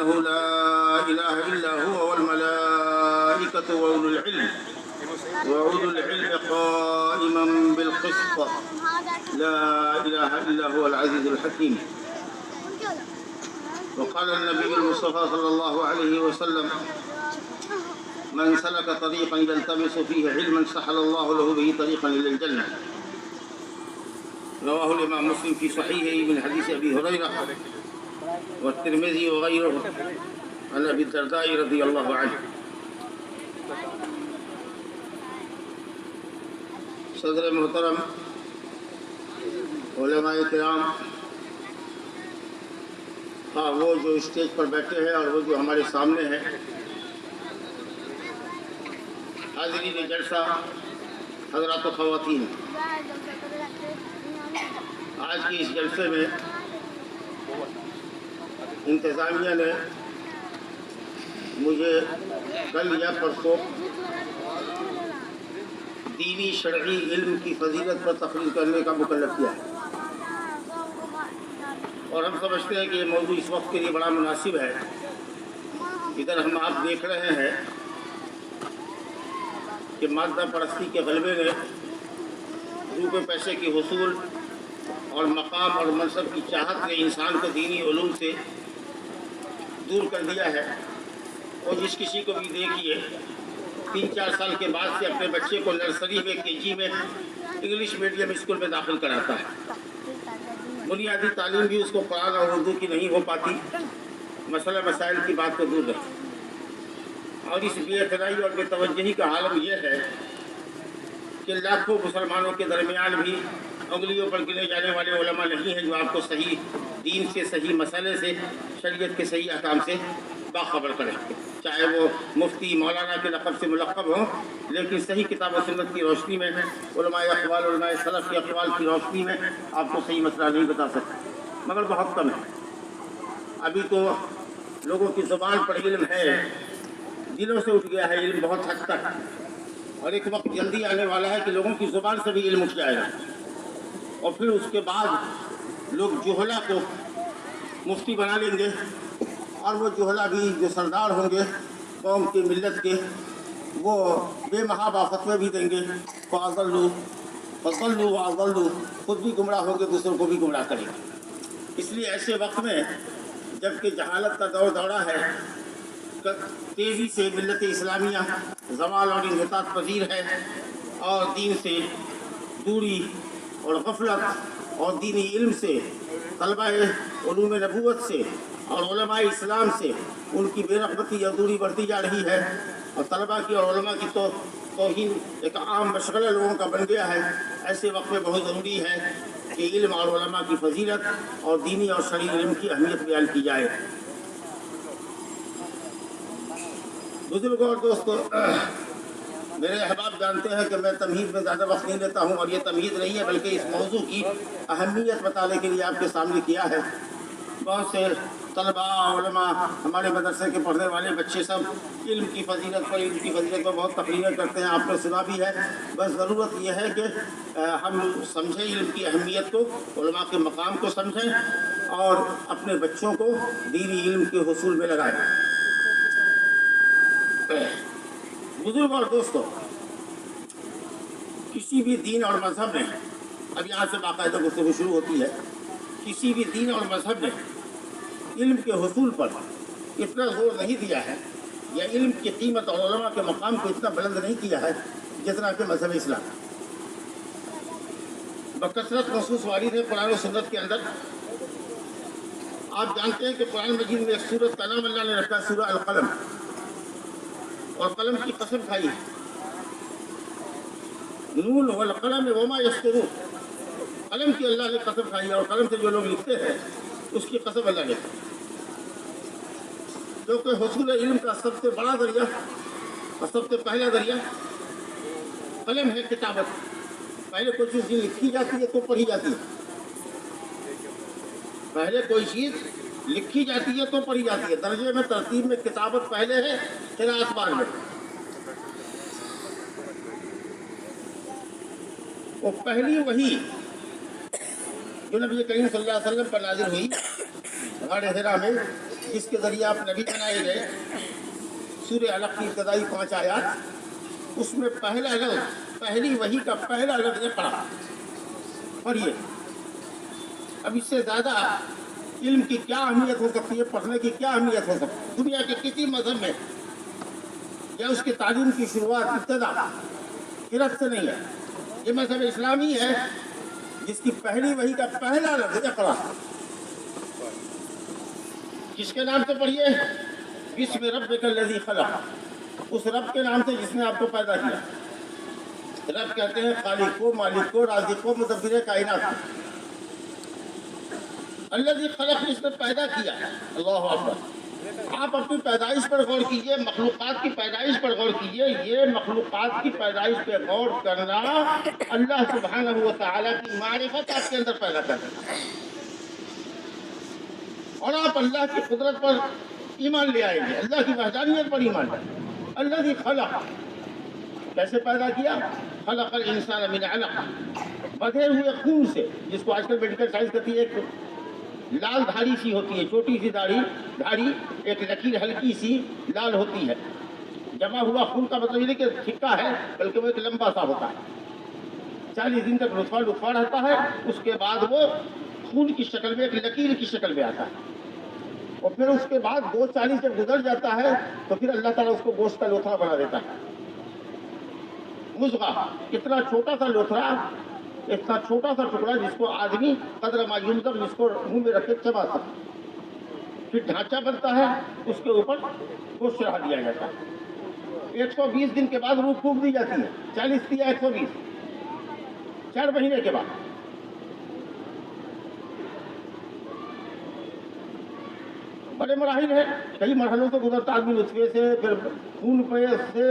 أنه لا إله إلا هو والملائكة وأولو العلم قائما بالقسط لا إله إلا هو العزيز الحكيم. وقال النبي المصطفى صلى الله عليه وسلم: من سلك طريقا يلتمس فيه علما سهل الله له به طريقا إلى الجنة. رواه الإمام مسلم في صحيحه من حديث أبي هريرة والترمذي وغيره عن أبي الدرداء رضي الله عنه. صدر محترم، علماء کرام، ہاں وہ جو اسٹیج پر بیٹھے ہیں اور وہ جو ہمارے سامنے ہیں، حاضرین جلسہ، حضرات و خواتین، آج کی اس جلسے میں انتظامیہ نے مجھے کل یا پرسوں دینی شرعی علم کی فضیلت پر تقریر کرنے کا مکلف کیا ہے، اور ہم سمجھتے ہیں کہ یہ موضوع اس وقت کے لیے بڑا مناسب ہے۔ ادھر ہم آپ دیکھ رہے ہیں کہ مادہ پرستی کے غلبے نے روپے پیسے کی حصول اور مقام اور منصب کی چاہت نے انسان کو دینی علوم سے دور کر دیا ہے، اور جس کسی کو بھی دیکھیے 3-4 سال کے بعد سے اپنے بچے کو نرسری میں KG میں انگلش میڈیم اسکول میں داخل کراتا ہے۔ بنیادی تعلیم بھی اس کو قرآن اور اردو کی نہیں ہو پاتی، مسئلہ مسائل کی بات تو دور رہے۔ اور اس بے اعتنائی اور بے توجہی کا عالم یہ ہے کہ لاکھوں مسلمانوں کے درمیان بھی انگلیوں پر گنے جانے والے علماء نہیں ہیں جو آپ کو صحیح دین سے، صحیح مسئلے سے، شریعت کے صحیح احکام سے باخبر کریں، چاہے وہ مفتی مولانا کے لقب سے ملقب ہوں، لیکن صحیح کتاب و سنت کی روشنی میں، علماء اقوال، علماء سلف کے اقوال کی روشنی میں آپ کو صحیح مسئلہ نہیں بتا سکتے، مگر بہت کم ہے۔ ابھی تو لوگوں کی زبان پر علم ہے، دلوں سے اٹھ گیا ہے علم بہت حد تک، اور ایک وقت جلدی آنے والا ہے کہ لوگوں کی زبان سے بھی علم اٹھ جائے گا، اور پھر اس کے بعد لوگ جہلا کو مفتی بنا لیں گے، اور وہ جہلا بھی جو سردار ہوں گے قوم کی، ملت کے، وہ بے محابہ فتوے بھی دیں گے، فَأَضَلُّوا وَأَضَلُّوا، خود بھی گمراہ ہوں گے، دوسروں کو بھی گمراہ کریں گے۔ اس لیے ایسے وقت میں جب کہ جہالت کا دور دورہ ہے، تیزی سے ملت اسلامیہ زوال اور انحطاط پذیر ہے، اور دین سے دوری اور غفلت اور دینی علم سے، طلبہ علوم نبوت سے اور علماء اسلام سے ان کی بے رغبتی یا دوری بڑھتی جا رہی ہے، اور طلبہ کی اور علماء کی توہین ایک عام مشغلہ لوگوں کا بن گیا ہے۔ ایسے وقت میں بہت ضروری ہے کہ علم اور علماء کی فضیلت اور دینی اور شرعی علم کی اہمیت بیان کی جائے۔ بزرگوں اور دوستوں، میرے احباب جانتے ہیں کہ میں تمہید میں زیادہ وقت نہیں لیتا ہوں، اور یہ تمہید نہیں ہے بلکہ اس موضوع کی اہمیت بتانے کے لیے آپ کے سامنے کیا ہے۔ بہت سے طلباء، علماء، ہمارے مدرسے کے پڑھنے والے بچے سب علم کی فضیلت پر بہت تقریریں کرتے ہیں، آپ نے سنا بھی ہے۔ بس ضرورت یہ ہے کہ ہم سمجھیں علم کی اہمیت کو، علماء کے مقام کو سمجھیں، اور اپنے بچوں کو دینی علم کے حصول میں لگائیں۔ بزرگ اور دوستوں، کسی بھی دین اور مذہب نے، اب یہاں سے باقاعدہ گفتگو شروع ہوتی ہے، کسی بھی دین اور مذہب نے علم کے حصول پر اتنا زور نہیں دیا ہے، یا علم کی قیمت اور علماء کے مقام کو اتنا بلند نہیں کیا ہے جتنا کہ مذہب اسلام۔ بکثرت نصوص وارد ہے قرآن و سنت کے اندر۔ آپ جانتے ہیں کہ قرآن مجید میں ایک سورت کا نام اللہ نے رکھا ہے سورہ القلم، اور قلم کی قسم کھائی ہے، نون والقلم وما یسطرون، قلم کی اللہ نے قسم کھائی ہے، اور قلم سے جو لوگ لکھتے ہیں اس کی قسم اللہ نے، کیونکہ حصول علم کا سب سے بڑا ذریعہ اور سب سے پہلا ذریعہ قلم ہے، کتابت۔ پہلے کوئی چیز لکھی جاتی ہے تو پڑھی جاتی ہے، پہلے کوئی چیز لکھی جاتی ہے تو پڑھی جاتی ہے، درجے میں ترتیب میں کتابت پہلے ہے، قراءت بعد میں۔ وہ پہلی وحی جو نبی کریم صلی اللہ علیہ وسلم پر نازل ہوئی غار حرا میں، جس کے ذریعے آپ نبی بنائے گئے، سورہ علق کی ابتدائی 5 آیات، اس میں پہلا لفظ، پہلی وحی کا پہلا لفظ اقرا، پڑھیے۔ اب اس سے زیادہ علم کی کیا اہمیت ہو سکتی ہے، پڑھنے کی کیا اہمیت ہو سکتی ہے؟ دنیا کے کسی مذہب میں یا اس کی تعلیم کی شروعات، ابتدا قرأت سے نہیں ہے۔ یہ مذہب اسلامی ہے جس کی پہلی وحی کا پہلا لفظ اقرا۔ کس کے نام سے پڑھیے؟ بسم ربک الذی خلق، اس رب کے نام سے جس نے آپ کو پیدا کیا۔ رب کہتے ہیں خالق کو، مالک کو، رازق کو، مدبر کائنات کو۔ الذی خلق، جس نے پیدا کیا۔ اللہ اکبر۔ آپ اپنی پیدائش پر غور کیجئے، مخلوقات کی پیدائش پر غور کیجئے۔ یہ مخلوقات کی پیدائش پہ غور کرنا اللہ سبحانہ و تعالیٰ کی معرفت آپ کے اندر پیدا کرنا، اور آپ اللہ کی قدرت پر ایمان لے آئیں گے، اللہ کی وحدانیت پر ایمان لائیں گے۔ الذی خلق، کیسے پیدا کیا؟ خلق الانسان من علق، بدھے ہوئے خون سے، جس کو آج کل میڈیکل سائنس کہتی ہے، ایک لال دھاری سی ہوتی ہے، چھوٹی سی دھاری، ایک لکیر ہلکی سی لال ہوتی ہے۔ جمع ہوا خون کا مطلب یہ نہیں کہ پھیکا ہے، بلکہ وہ ایک لمبا سا ہوتا ہے۔ 40 دن تک لطفہ رہتا ہے، اس کے بعد وہ خون کی شکل میں، ایک لکیر کی شکل میں آتا ہے، اور پھر اس کے بعد گوشت 40 جب گزر جاتا ہے تو پھر اللہ تعالیٰ اس کو گوشت کا لوتھڑا بنا دیتا ہے۔ مضغہ، اتنا چھوٹا سا لوتھڑا، اتنا چھوٹا سا ٹکڑا جس کو آدمی قدر ما یمضغ، جس کو منہ میں رکھ کے چبا سکتا۔ پھر ڈھانچہ بنتا ہے، اس کے اوپر گوشت چڑھا دیا جاتا ہے۔ 120 دن کے بعد روح پھونک دی جاتی ہے، 40 یا 120، 4 مہینے کے بعد۔ بڑے مراحل ہیں، کئی مرحلوں سے گزرتا آدمی، نطفے سے، پھر خون پہ سے